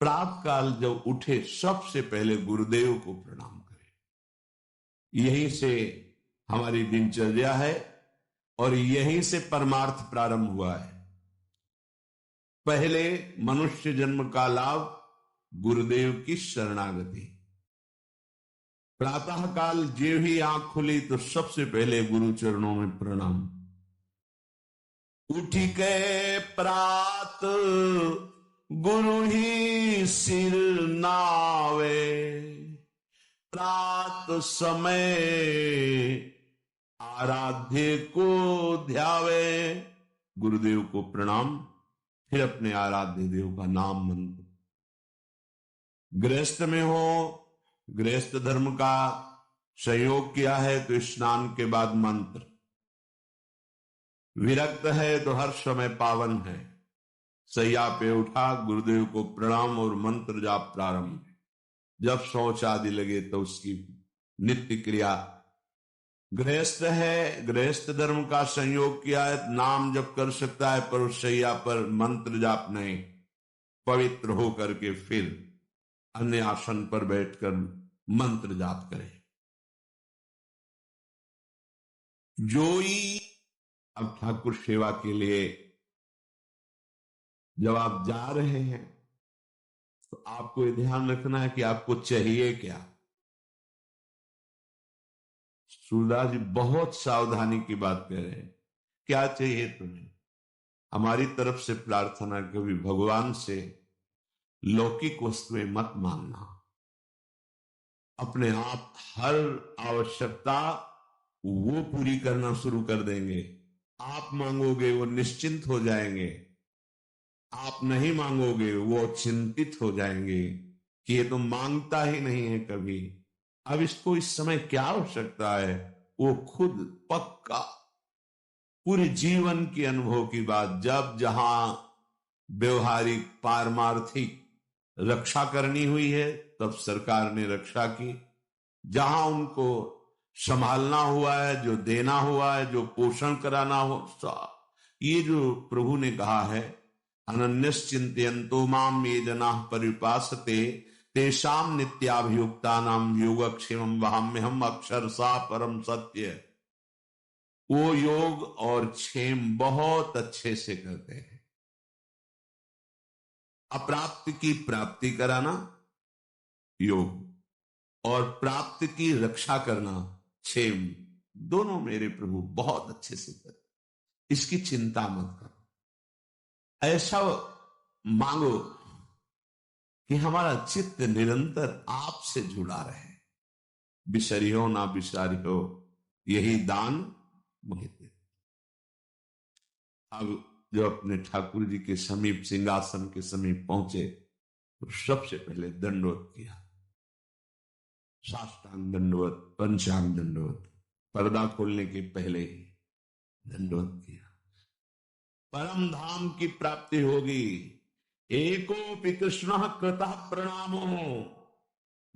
प्रातः काल जब उठे सबसे पहले गुरुदेव को प्रणाम करें। यहीं से हमारी दिनचर्या है और यहीं से परमार्थ प्रारंभ हुआ है। पहले मनुष्य जन्म का लाभ गुरुदेव की शरणागति। प्रातः काल जे ही आंख खुली तो सबसे पहले गुरु चरणों में प्रणाम। उठी के प्रात गुरु ही सिर नावे, प्रात समय आराध्य को ध्यावे। गुरुदेव को प्रणाम, फिर अपने आराध्य देव का नाम मंत्र। गृहस्थ में हो, गृहस्थ धर्म का संयोग किया है तो स्नान के बाद मंत्र। विरक्त है तो हर समय पावन है। सैया पे उठा, गुरुदेव को प्रणाम और मंत्र जाप प्रारंभ। जब शौच आदि लगे तो उसकी नित्य क्रिया। गृहस्थ है, गृहस्थ धर्म का संयोग किया है, नाम जप कर सकता है, पर उस सैया पर मंत्र जाप नहीं। पवित्र होकर के फिर अन्य आसन पर बैठकर मंत्र जाप करें। जोई अब ठाकुर सेवा के लिए जब आप जा रहे हैं तो आपको ये ध्यान रखना है कि आपको चाहिए क्या। सूरदास जी बहुत सावधानी की बात कह रहे हैं। क्या चाहिए तुम्हें? हमारी तरफ से प्रार्थना कभी भगवान से लौकिक वस्तुएं मत मांगना। अपने आप हर आवश्यकता वो पूरी करना शुरू कर देंगे। आप मांगोगे वो निश्चिंत हो जाएंगे, आप नहीं मांगोगे वो चिंतित हो जाएंगे कि ये तो मांगता ही नहीं है कभी। अब इसको इस समय क्या आवश्यकता है, वो खुद पक्का पूरे जीवन के अनुभव की बात। जब जहां व्यवहारिक पारमार्थिक रक्षा करनी हुई है तब सरकार ने रक्षा की। जहां उनको संभालना हुआ है, जो देना हुआ है, जो पोषण कराना हो, ये जो प्रभु ने कहा है, अनन्यश्चिन्तयन्तो माम ये जनाः पर्युपासते तेषां नित्याभियुक्तानां योगक्षेमं वहाम्यहम् अक्षरशः परम सत्य। वो योग और क्षेम बहुत अच्छे से करते हैं। अप्राप्त की प्राप्ति कराना योग और प्राप्त की रक्षा करना क्षेम, दोनों मेरे प्रभु बहुत अच्छे से करते। इसकी चिंता मत करो। ऐसा मांगो कि हमारा चित्त निरंतर आपसे जुड़ा रहे। बिसरियो ना बिसारियो, यही दान मुझे दे। अब जो अपने ठाकुर जी के समीप, सिंहासन के समीप पहुंचे तो सबसे पहले दंडवत किया। साष्टांग दंडवत, पंचांग दंडवत, पर्दा खोलने के पहले ही दंडवत किया। परम धाम की प्राप्ति होगी। एकोपि कृष्णः कृतः प्रणामो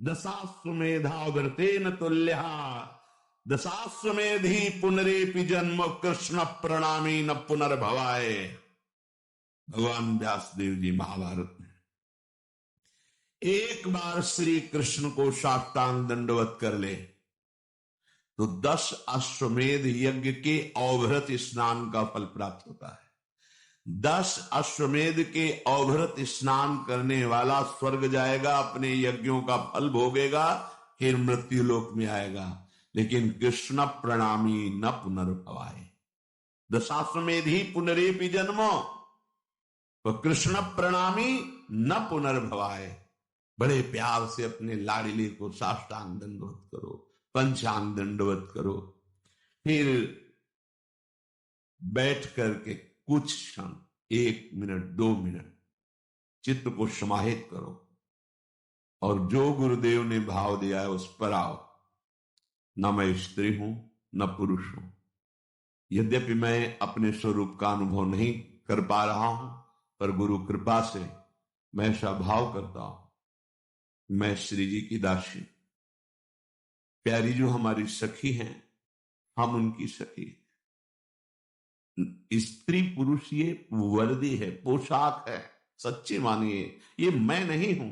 दशाश्वमेधा व्रतेन तुल्यः, दशाश्वमेधी पुनरेपि जन्म कृष्ण प्रणामी न पुनर्भवाय। भगवान व्यासदेव जी महाभारत में एक बार श्री कृष्ण को साष्टांग दंडवत कर ले तो 10 अश्वमेध यज्ञ के अवभृत स्नान का फल प्राप्त होता है। 10 अश्वमेध के अवभृत स्नान करने वाला स्वर्ग जाएगा, अपने यज्ञों का फल भोगेगा, फिर मृत्यु लोक में आएगा। लेकिन कृष्ण प्रणामी न पुनर्भवाय, दशाश्वमेधी पुनरेपि जन्मो, तो कृष्ण प्रणामी न पुनर्भवाय। बड़े प्यार से अपने लाडली को साष्टांग दंडवत करो, पंचांग दंडवत करो। फिर बैठ करके कुछ क्षण, 1 मिनट 2 मिनट चित्त को समाहित करो और जो गुरुदेव ने भाव दिया है उस पर आओ। न मैं स्त्री हूं न पुरुष हूं। यद्यपि मैं अपने स्वरूप का अनुभव नहीं कर पा रहा हूं, पर गुरु कृपा से मैं ऐसा भाव करता हूं मैं श्री जी की दासी। प्यारी जो हमारी सखी हैं, हम उनकी सखी। स्त्री पुरुष ये वर्दी है, पोशाक है। सच्ची मानिए, ये मैं नहीं हूं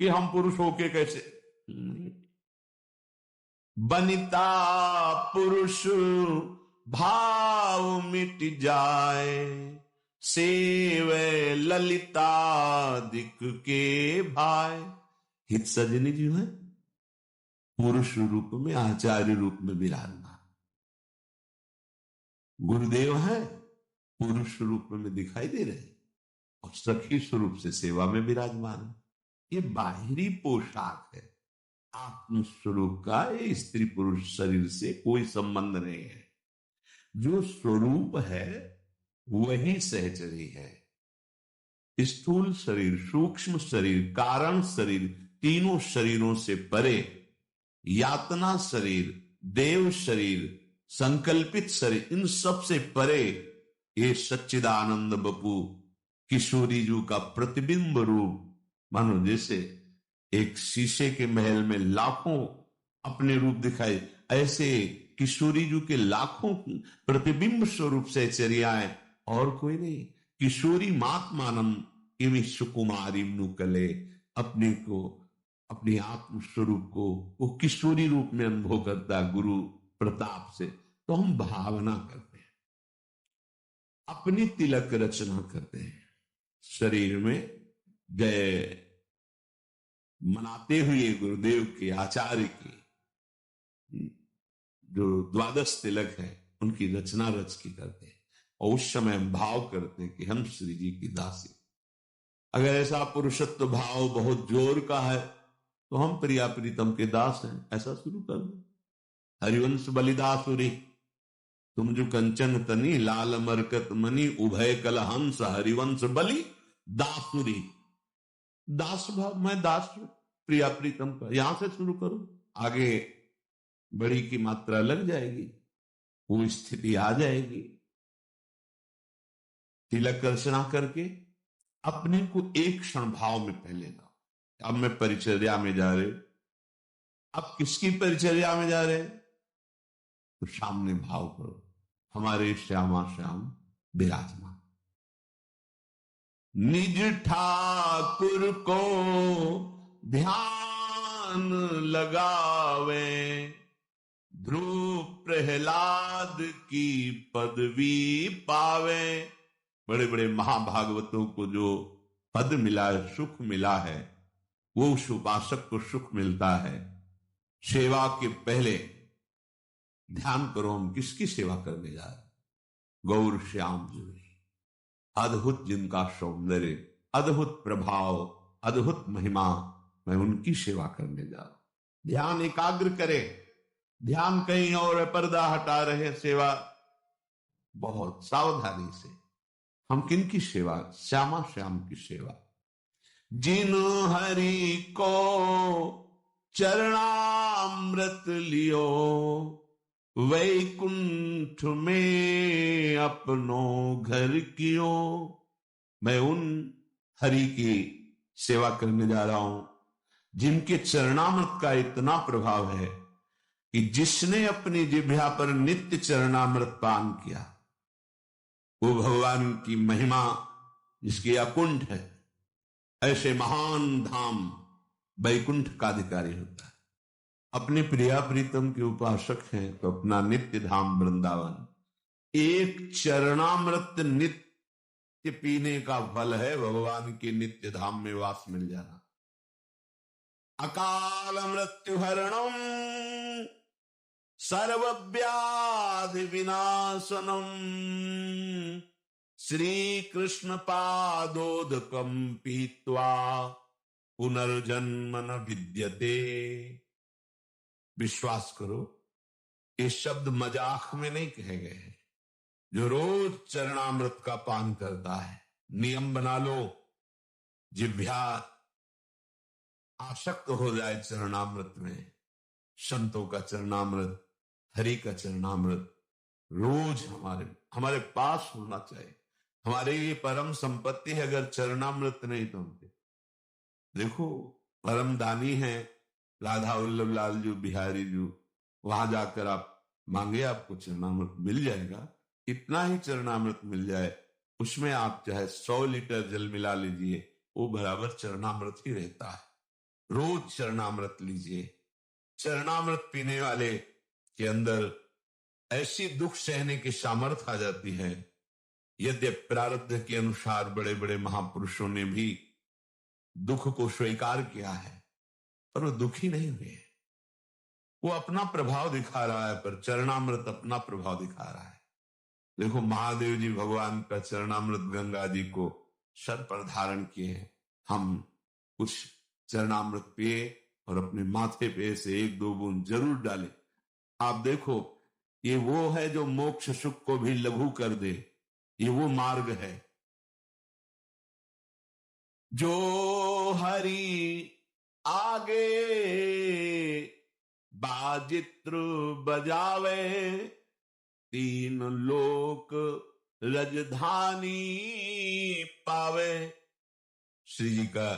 कि हम पुरुष होके कैसे नहीं। बनिता पुरुष भाव मिट जाए, सेवे ललिता दिक के भाई। हित सजनी जी है पुरुष रूप में, आचार्य रूप में विराजमान। गुरुदेव है पुरुष रूप में दिखाई दे रहे और सखी स्वरूप से सेवा में विराजमान। ये बाहरी पोशाक है, आत्म स्वरूप का ये स्त्री पुरुष शरीर से कोई संबंध नहीं है। जो स्वरूप है वही सहचरी है। स्थूल शरीर, सूक्ष्म शरीर, कारण शरीर, तीनों शरीरों से परे यातना शरीर, देव शरीर, संकल्पित शरीर, इन सब से परे ये सच्चिदानंद बपू किशोरी जी का प्रतिबिंब रूप, मानो जैसे एक शीशे के महल में लाखों अपने रूप दिखाए, ऐसे किशोरी जी के लाखों प्रतिबिंब स्वरूप से चर्याएं और कोई नहीं। किशोरी मात्मानम इमी सुकुमारी नुकले, अपने को, अपनी आत्म स्वरूप को वो किशोरी रूप में अनुभव करता गुरु प्रताप से। तो हम भावना करते हैं, अपनी तिलक रचना करते हैं, शरीर में जय मनाते हुए गुरुदेव के, आचार्य की जो द्वादश तिलक है उनकी रचना रच की करते हैं। और उस समय हम भाव करते हैं कि हम श्री जी की दासी। अगर ऐसा पुरुषत्व भाव बहुत जोर का है तो हम प्रिया प्रीतम के दास हैं, ऐसा शुरू कर दो। हरिवंश बलिदासुरी, तुम जो कंचन तनी लाल मरकत मनी, उभय कल हंस हरिवंश बलि दासुरी। दास भाव, मैं दास प्रिया प्रीतम का, यहां से शुरू करो, आगे बड़ी की मात्रा लग जाएगी, वो स्थिति आ जाएगी। तिलक अर्चना करके अपने को एक क्षण भाव में पहले लाओ। अब मैं परिचर्या में जा रहे, अब किसकी परिचर्या में जा रहे, तो सामने भाव करो, हमारे श्यामा श्याम विराजमान। निज ठाकुर को ध्यान लगावे, ध्रुव प्रहलाद की पदवी पावे। बड़े बड़े महाभागवतों को जो पद मिला है, सुख मिला है, वो उस उपासक को सुख मिलता है। सेवा के पहले ध्यान करो, हम किसकी सेवा करने जा रहे, गौर श्याम जी, अद्भुत जिनका सौंदर्य, अद्भुत प्रभाव, अद्भुत महिमा, मैं उनकी सेवा करने जा रहा हूं। ध्यान एकाग्र करे, ध्यान कहीं और, पर्दा हटा रहे, सेवा बहुत सावधानी से। हम किनकी सेवा, श्यामा श्याम की सेवा। जिन हरि को चरणामृत लियो, वैकुंठ में अपनो घर कियो। मैं उन हरि की सेवा करने जा रहा हूं जिनके चरणामृत का इतना प्रभाव है कि जिसने अपनी जिह्वा पर नित्य चरणामृत पान किया, वो भगवान की महिमा जिसकी अकुंठ है, ऐसे महान धाम वैकुंठ का अधिकारी होता है। अपने प्रिया प्रीतम के उपासक हैं तो अपना नित्य धाम वृंदावन। एक चरणामृत नित्य पीने का फल है भगवान के नित्य धाम में वास मिल जाना। अकाल मृत्यु हरणम सर्वव्याधि विनाशनम, श्री कृष्ण पादोदकम पीत्वा पुनर्जन्म न विद्यते। विश्वास करो, ये शब्द मजाक में नहीं कहे गए हैं। जो रोज चरणामृत का पान करता है, नियम बना लो, जिह्वा आसक्त हो जाए चरणामृत में। संतों का चरणामृत, हरि का चरणामृत रोज हमारे पास होना चाहिए। हमारे ये परम संपत्ति है। अगर चरणामृत नहीं तो देखो, परम दानी है राधा वल्लभ लाल जी, बिहारी जी, वहां जाकर आप मांगे, आपको चरणामृत मिल जाएगा। इतना ही चरणामृत मिल जाए उसमें आप चाहे 100 लीटर जल मिला लीजिए, वो बराबर चरणामृत ही रहता है। रोज चरणामृत लीजिए। चरणामृत पीने वाले के अंदर ऐसी दुख सहने की सामर्थ्य आ जाती है, यद्यपि प्रारब्ध के अनुसार बड़े बड़े महापुरुषों ने भी दुख को स्वीकार किया है, पर वो दुखी नहीं हुए। वो अपना प्रभाव दिखा रहा है, पर चरणामृत अपना प्रभाव दिखा रहा है। देखो महादेव जी भगवान का चरणामृत गंगा जी को सर पर धारण किए, हम कुछ चरणामृत पिए और अपने माथे पे से 1-2 बूंद जरूर डालें। आप देखो, ये वो है जो मोक्ष सुख को भी लघु कर दे। ये वो मार्ग है जो हरि आगे बाजित्र बजावे, 3 लोक रजधानी पावे। श्री जी का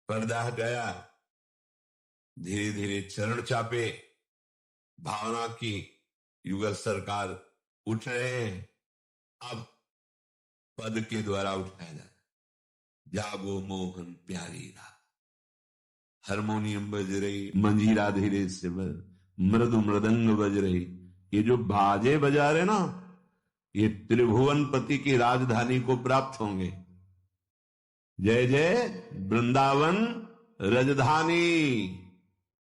पर्दा गया, धीरे धीरे चरण चापे, भावना की युगल सरकार उठ रहे हैं। अब पद के द्वारा उठाया जाता, जागो मोहन प्यारी रात। हारमोनियम बज रही, मंजीरा धीरे से मृदु मृदंग बज रही। ये जो बाजे बजा रहे ना, ये त्रिभुवनपति की राजधानी को प्राप्त होंगे। जय जय वृंदावन रजधानी,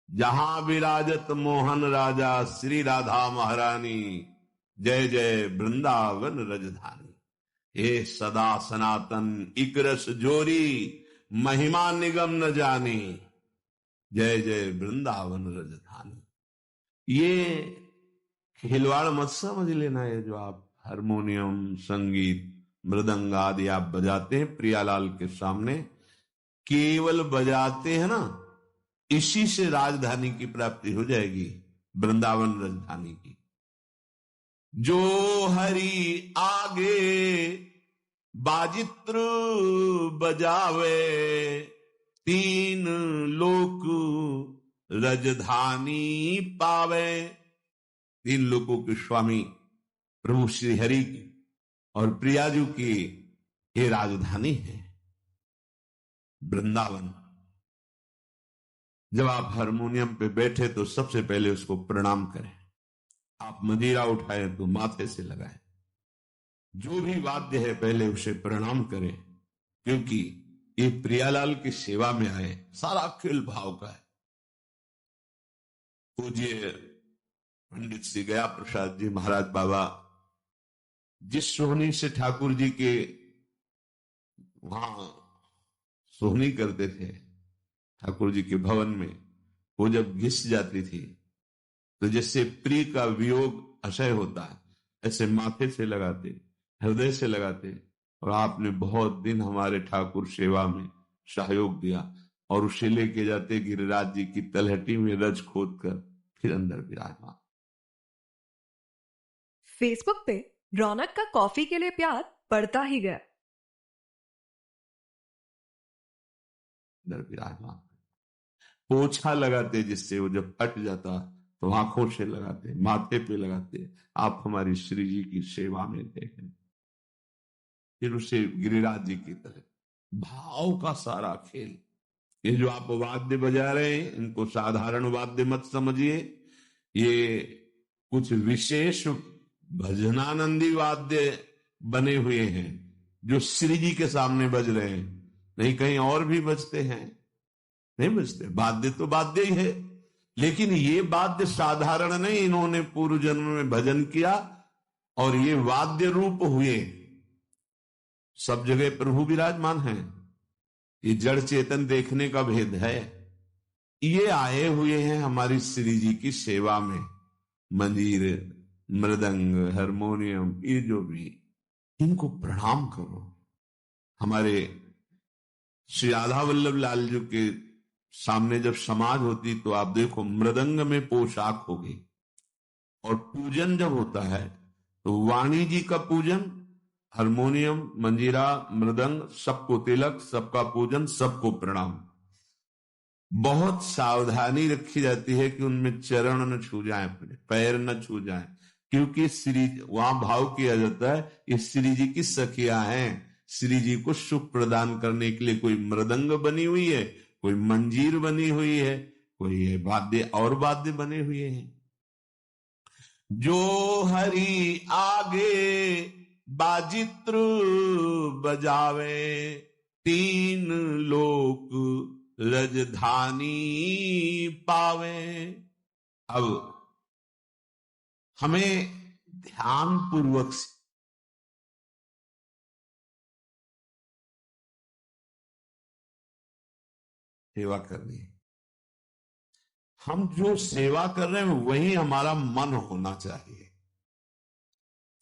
जहां विराजत मोहन राजा श्री राधा महारानी। जय जय वृंदावन रजधानी। हे सदा सनातन इकरस जोरी, महिमा निगम न जानी। जय जय वृंदावन रजधानी। ये खिलवाड़ मत समझ लेना है जो आप हारमोनियम, संगीत, मृदंग आदि आप बजाते हैं प्रियालाल के सामने, केवल बजाते हैं ना, इसी से राजधानी की प्राप्ति हो जाएगी, वृंदावन राजधानी की। जो हरि आगे बाजित्र बजावे, 3 लोक राजधानी पावे। 3 लोकों के स्वामी प्रभु श्री हरि की और प्रियाजू की ये राजधानी है वृंदावन। जब आप हारमोनियम पे बैठे तो सबसे पहले उसको प्रणाम करें। आप मजीरा उठाएं तो माथे से लगाएं। जो भी वाद्य है पहले उसे प्रणाम करें, क्योंकि ये प्रियालाल की सेवा में आए। सारा खेल भाव का है। पूज्य पंडित श्री गया प्रसाद जी महाराज बाबा जिस सोहनी से ठाकुर जी के वहां सोहनी करते थे, ठाकुर जी के भवन में, वो जब घिस जाती थी तो जैसे प्रिय का वियोग असह्य होता है, ऐसे माथे से लगाते, हृदय से लगाते। और आपने बहुत दिन हमारे ठाकुर सेवा में सहयोग दिया और उसे लेके जाते गिरिराज जी की तलहटी में रज खोद कर फिर अंदर विराजमान। फेसबुक पे रौनक का कॉफी के लिए प्यार बढ़ता ही गया। अंदर विराजमान पोछा लगाते, जिससे वो जब फट जाता तो आंखों से लगाते, माथे पे लगाते। आप हमारी श्री जी की सेवा में देखें, फिर उसे गिरिराज जी की तरह भाव का सारा खेल। ये जो आप वाद्य बजा रहे हैं, इनको साधारण वाद्य मत समझिए, ये कुछ विशेष भजनानंदी वाद्य बने हुए हैं जो श्री जी के सामने बज रहे हैं। नहीं कहीं और भी बजते हैं, नहीं बजते। वाद्य तो वाद्य ही है, लेकिन ये वाद्य साधारण नहीं। इन्होंने पूर्व जन्म में भजन किया और ये वाद्य रूप हुए। सब जगह प्रभु विराजमान हैं। ये जड़ चेतन देखने का भेद है। ये आए हुए हैं हमारी श्री जी की सेवा में। मंजीर, मृदंग, हारमोनियम, ये जो भी, इनको प्रणाम करो। हमारे श्री राधा वल्लभ लाल जी के सामने जब समाज होती तो आप देखो मृदंग में पोशाक होगी, और पूजन जब होता है तो वाणी जी का पूजन, हारमोनियम, मंजीरा, मृदंग, सबको तिलक, सबका पूजन, सबको प्रणाम। बहुत सावधानी रखी जाती है कि उनमें चरण न छू जाए, अपने पैर न छू जाए, क्योंकि श्री वहां भाव किया जाता है, ये श्री जी की सखियां हैं, श्री जी को सुख प्रदान करने के लिए कोई मृदंग बनी हुई है, कोई मंजीर बनी हुई है, कोई वाद्य और वाद्य बने हुए हैं। जो हरि आगे बाजित्र बजावे, तीन लोक रजधानी पावे। अब हमें ध्यान पूर्वक सेवा करनी है। हम जो सेवा कर रहे हैं वही हमारा मन होना चाहिए।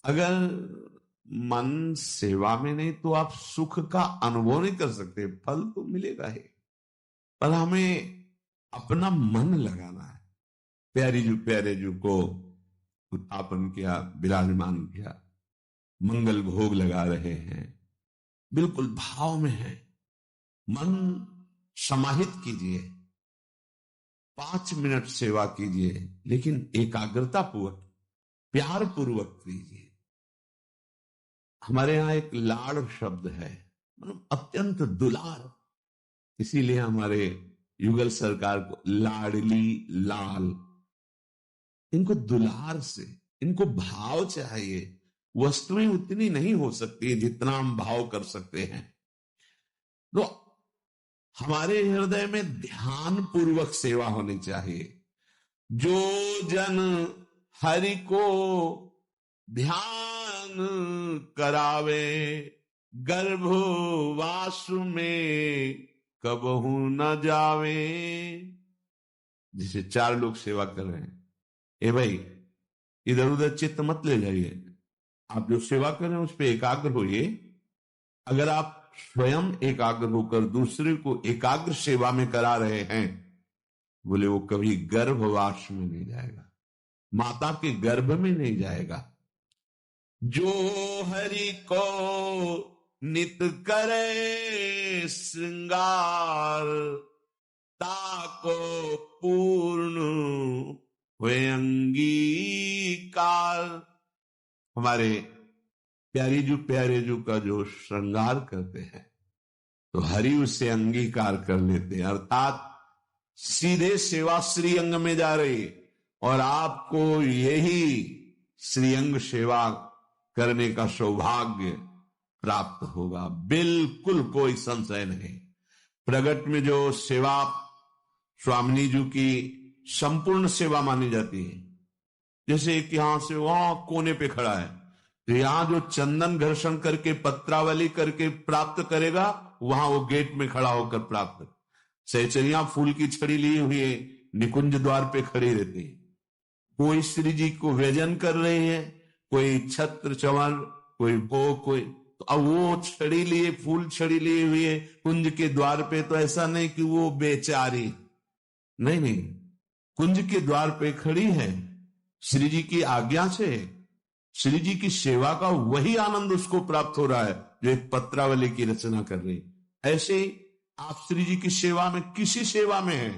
अगर मन सेवा में नहीं तो आप सुख का अनुभव नहीं कर सकते, फल तो मिलेगा ही, पर हमें अपना मन लगाना है। प्यारे जू को उत्थापन किया, विराजमान किया, मंगल भोग लगा रहे हैं, बिल्कुल भाव में है। मन समाहित कीजिए, 5 मिनट सेवा कीजिए, लेकिन एकाग्रता पूर्वक, प्यार पूर्वक कीजिए। हमारे यहां एक लाड़ शब्द है, मतलब अत्यंत दुलार, इसीलिए हमारे युगल सरकार को लाडली लाल, इनको दुलार से, इनको भाव चाहिए। वस्तुएं उतनी नहीं हो सकती जितना हम भाव कर सकते हैं। तो हमारे हृदय में ध्यान पूर्वक सेवा होनी चाहिए। जो जन हरि को ध्यान करावे, गर्भवास में कबहू न जावे। जिसे 4 लोग सेवा कर रहे हैं, ए भाई इधर उधर चित्त मत ले जाइए, आप जो सेवा कर रहे हैं उस पर एकाग्र होइए। अगर आप स्वयं एकाग्र होकर दूसरे को एकाग्र सेवा में करा रहे हैं, बोले वो कभी गर्भवास में नहीं जाएगा, माता के गर्भ में नहीं जाएगा। जो हरि को नित करे श्रृंगार, ताको पूर्ण हुए अंगीकार। हमारे प्यारे जू का जो श्रृंगार करते हैं तो हरि उससे अंगीकार कर लेते हैं, अर्थात सीधे सेवा श्रीअंग में जा रही, और आपको यही श्रीअंग सेवा करने का सौभाग्य प्राप्त होगा, बिल्कुल कोई संशय नहीं। प्रगट में जो सेवा स्वामिनी जी की संपूर्ण सेवा मानी जाती है, जैसे कि यहां से वहां कोने पे खड़ा है, तो यहां जो चंदन घर्षण करके पत्रावली करके प्राप्त करेगा, वहां वो गेट में खड़ा होकर प्राप्त। सहचरियां फूल की छड़ी लिए हुए निकुंज द्वार पे खड़ी रहती है, कोई श्री जी को व्यजन कर रहे हैं, कोई छत्र चवर, कोई भोग, कोई, तो अब वो छड़ी लिए, फूल छड़ी लिए हुए कुंज के द्वार पे, तो ऐसा नहीं कि वो बेचारी, नहीं, कुंज के द्वार पे खड़ी है, श्री जी की आज्ञा से श्री जी की सेवा का वही आनंद उसको प्राप्त हो रहा है जो एक पत्रावली की रचना कर रही। ऐसे ही आप श्री जी की सेवा में, किसी सेवा में है,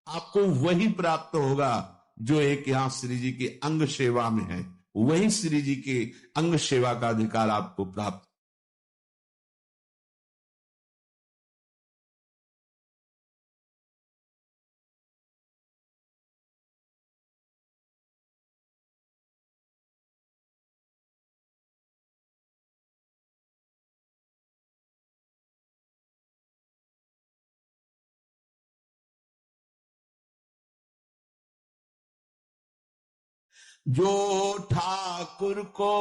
आपको वही प्राप्त होगा जो एक यहां श्री जी की अंग सेवा में है, वही श्री जी के अंग सेवा का अधिकार आपको प्राप्त। जो ठाकुर को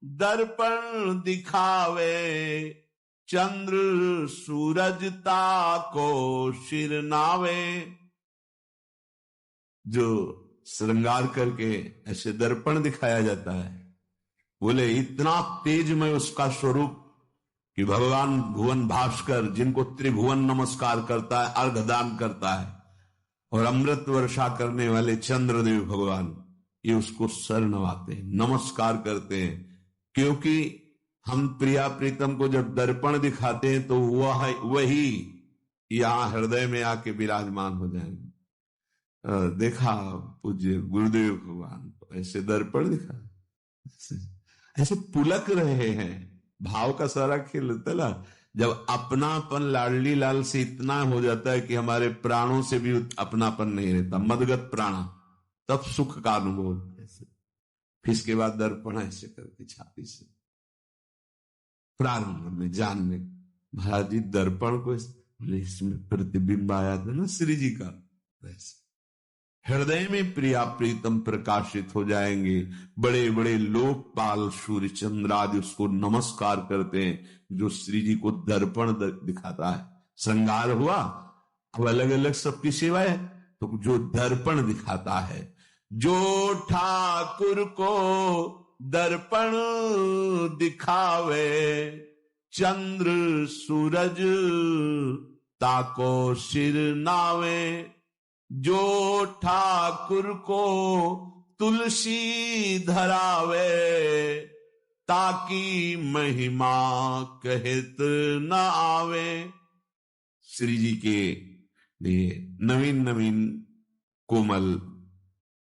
दर्पण दिखावे, चंद्र सूरज ताको सिर नावे। जो श्रृंगार करके ऐसे दर्पण दिखाया जाता है, बोले इतना तेजमय उसका स्वरूप कि भगवान भुवन भास्कर, जिनको त्रिभुवन नमस्कार करता है, अर्घदान करता है, और अमृत वर्षा करने वाले चंद्रदेव भगवान ये उसको सर नवाते हैं, नमस्कार करते हैं, क्योंकि हम प्रिया प्रीतम को जब दर्पण दिखाते हैं तो वही यहां हृदय में आके विराजमान हो जाएंगे। देखा पूज्य गुरुदेव भगवान तो ऐसे दर्पण दिखा, ऐसे पुलक रहे हैं, भाव का सारा खेल तला। जब अपनापन लाडली लाल से इतना हो जाता है कि हमारे प्राणों से भी अपनापन नहीं रहता, मदगत प्राणा, तब सुख का अनुभव ऐसे। फिर इसके बाद दर्पण ऐसे करके छाती से प्रारंभ में जानने, महाराज जी दर्पण को इसमें प्रतिबिंब आया था ना श्री जी का, वैसे हृदय में प्रिया प्रीतम प्रकाशित हो जाएंगे। बड़े बड़े लोकपाल सूर्य चंद्र आदि उसको नमस्कार करते हैं, जो श्री जी को दर्पण दिखाता है। श्रृंगार हुआ, अब अलग अलग सबकी सेवा है, तो जो दर्पण दिखाता है, जो ठाकुर को दर्पण दिखावे, चंद्र सूरज ताको सिर नावे, जो ठाकुर को तुलसी धरावे, ताकि महिमा कहत न आवे। श्री जी के लिए नवीन नवीन कोमल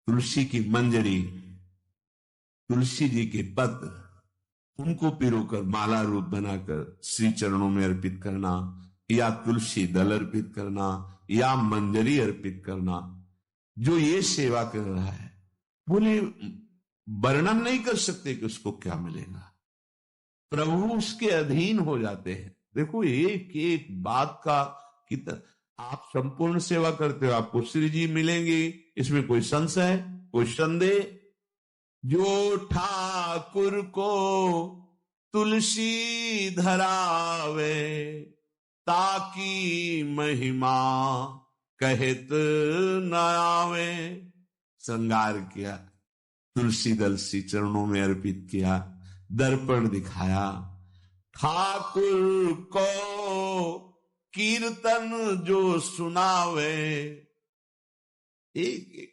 तुलसी की मंजरी, तुलसी जी के पत्र, उनको पिरोकर माला रूप बनाकर श्री चरणों में अर्पित करना, या तुलसी दल अर्पित करना, या मंजरी अर्पित करना, जो ये सेवा कर रहा है, बोले वर्णन नहीं कर सकते कि उसको क्या मिलेगा। प्रभु उसके अधीन हो जाते हैं। देखो एक एक बात का कितना, आप संपूर्ण सेवा करते हो, आपको श्री जी मिलेंगे, इसमें कोई संशय, कोई संदेह। जो ठाकुर को तुलसी धरावे, ताकि महिमा कहत न आवे। श्रृंगार किया, तुलसी दल श्री चरणों में अर्पित किया, दर्पण दिखाया, ठाकुर को कीर्तन जो सुनावे। एक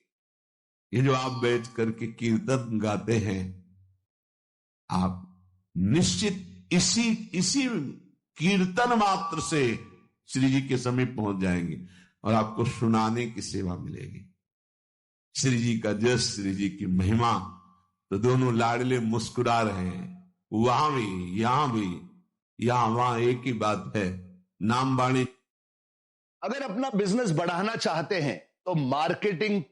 ये जो आप बैठ करके कीर्तन गाते हैं, आप निश्चित इसी कीर्तन मात्र से श्री जी के समीप पहुंच जाएंगे और आपको सुनाने की सेवा मिलेगी। श्री जी का जस, श्री जी की महिमा, तो दोनों लाडले मुस्कुरा रहे हैं, वहां भी यहां भी, यहां वहां एक ही बात है, नाम बाणी। अगर अपना बिजनेस बढ़ाना चाहते हैं तो मार्केटिंग